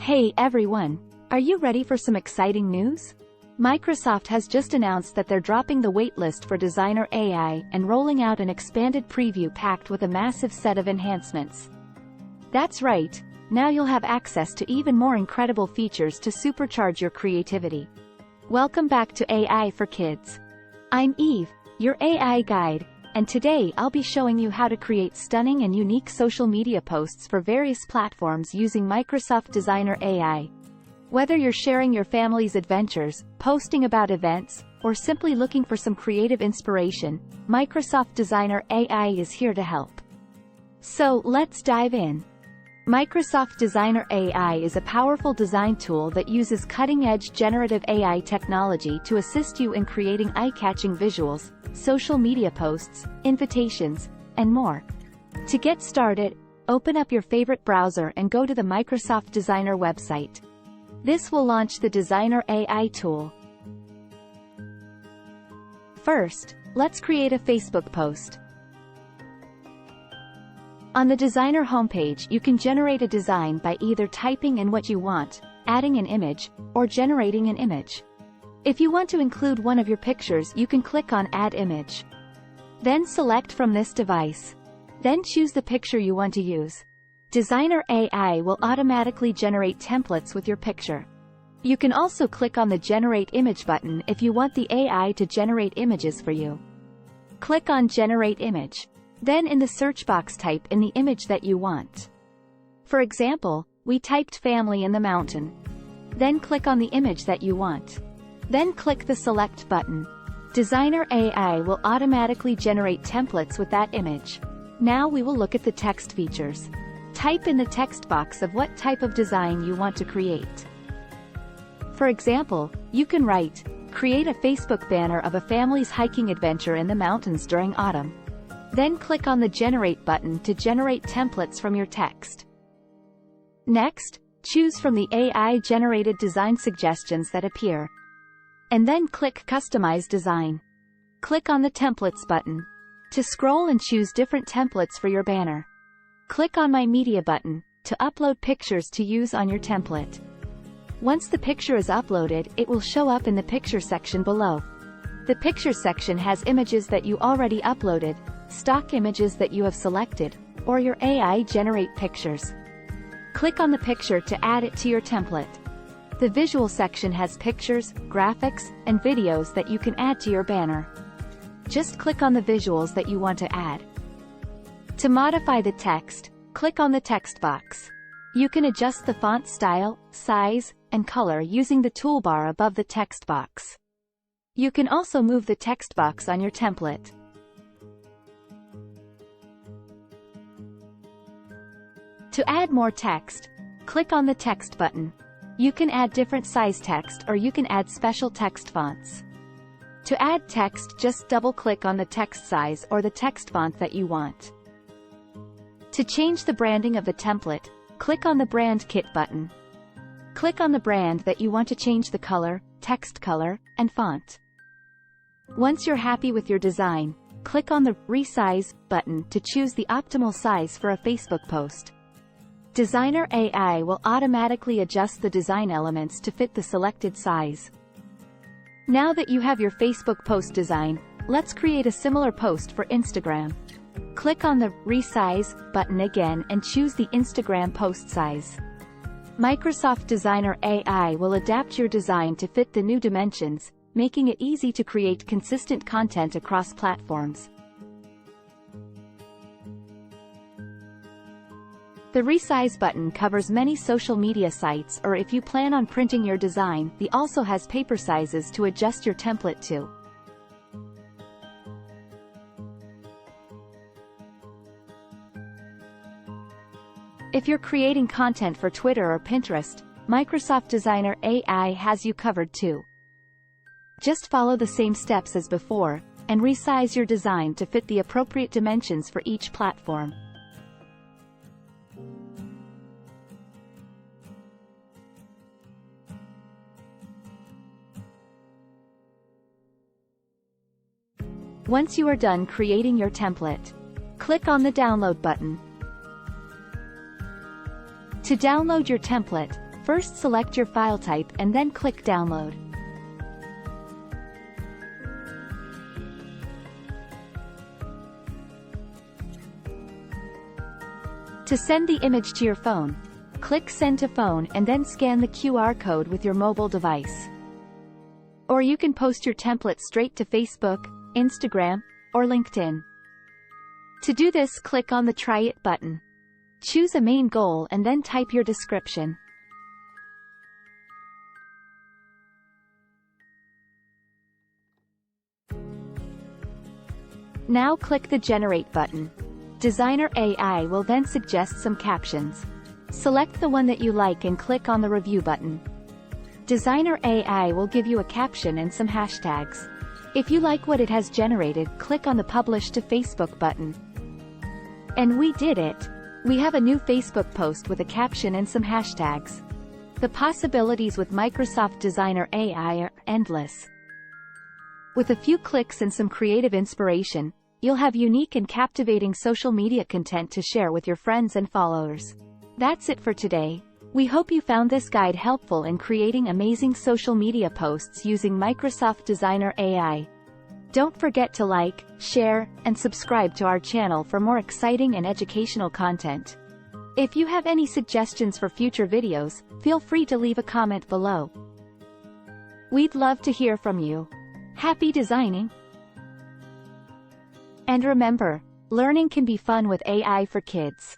Hey everyone! Are you ready for some exciting news? Microsoft has just announced that they're dropping the waitlist for Designer AI and rolling out an expanded preview packed with a massive set of enhancements. That's right, now you'll have access to even more incredible features to supercharge your creativity. Welcome back to AI for Kids. I'm Eve, your AI guide, and today I'll be showing you how to create stunning and unique social media posts for various platforms using Microsoft Designer AI. Whether you're sharing your family's adventures, posting about events, or simply looking for some creative inspiration, Microsoft Designer AI is here to help. So, let's dive in. Microsoft Designer AI is a powerful design tool that uses cutting-edge generative AI technology to assist you in creating eye-catching visuals, social media posts, invitations, and more. To get started, open up your favorite browser and go to the Microsoft Designer website. This will launch the Designer AI tool. First, let's create a Facebook post. On the Designer homepage, you can generate a design by either typing in what you want, adding an image, or generating an image. If you want to include one of your pictures, you can click on Add Image. Then select from this device. Then choose the picture you want to use. Designer AI will automatically generate templates with your picture. You can also click on the Generate Image button if you want the AI to generate images for you. Click on Generate Image. Then in the search box type in the image that you want. For example, we typed family in the mountain. Then click on the image that you want. Then click the Select button. Designer AI will automatically generate templates with that image. Now we will look at the text features. Type in the text box of what type of design you want to create. For example, you can write, "Create a Facebook banner of a family's hiking adventure in the mountains during autumn." Then click on the Generate button to generate templates from your text. Next, choose from the AI-generated design suggestions that appear. And then click Customize Design. Click on the Templates button. To scroll and choose different templates for your banner. Click on My Media button, to upload pictures to use on your template. Once the picture is uploaded, it will show up in the Picture section below. The Picture section has images that you already uploaded, stock images that you have selected, or your AI generate pictures. Click on the picture to add it to your template. The Visual section has pictures, graphics, and videos that you can add to your banner. Just click on the visuals that you want to add. To modify the text, click on the text box. You can adjust the font style, size, and color using the toolbar above the text box. You can also move the text box on your template. To add more text, click on the Text button. You can add different size text or you can add special text fonts. To add text, just double-click on the text size or the text font that you want. To change the branding of the template, click on the Brand Kit button. Click on the brand that you want to change the color, text color, and font. Once you're happy with your design, click on the Resize button to choose the optimal size for a Facebook post. Designer AI will automatically adjust the design elements to fit the selected size. Now that you have your Facebook post design, let's create a similar post for Instagram. Click on the Resize button again and choose the Instagram post size. Microsoft Designer AI will adapt your design to fit the new dimensions, making it easy to create consistent content across platforms. The Resize button covers many social media sites, or if you plan on printing your design, it also has paper sizes to adjust your template to. If you're creating content for Twitter or Pinterest, Microsoft Designer AI has you covered too. Just follow the same steps as before, and resize your design to fit the appropriate dimensions for each platform. Once you are done creating your template, click on the Download button. To download your template, First select your file type and then click Download. To send the image to your phone, click Send to Phone and then scan the QR code with your mobile device. Or you can post your template straight to Facebook, Instagram, or LinkedIn. To do this, click on the Try It button. Choose a main goal and then type your description. Now click the Generate button. Designer AI will then suggest some captions. Select the one that you like and click on the Review button. Designer AI will give you a caption and some hashtags. If you like what it has generated, click on the Publish to Facebook button. And we did it! We have a new Facebook post with a caption and some hashtags. The possibilities with Microsoft Designer AI are endless. With a few clicks and some creative inspiration, you'll have unique and captivating social media content to share with your friends and followers. That's it for today. We hope you found this guide helpful in creating amazing social media posts using Microsoft Designer AI. Don't forget to like, share, and subscribe to our channel for more exciting and educational content. If you have any suggestions for future videos, feel free to leave a comment below. We'd love to hear from you. Happy designing! And remember, learning can be fun with AI for kids.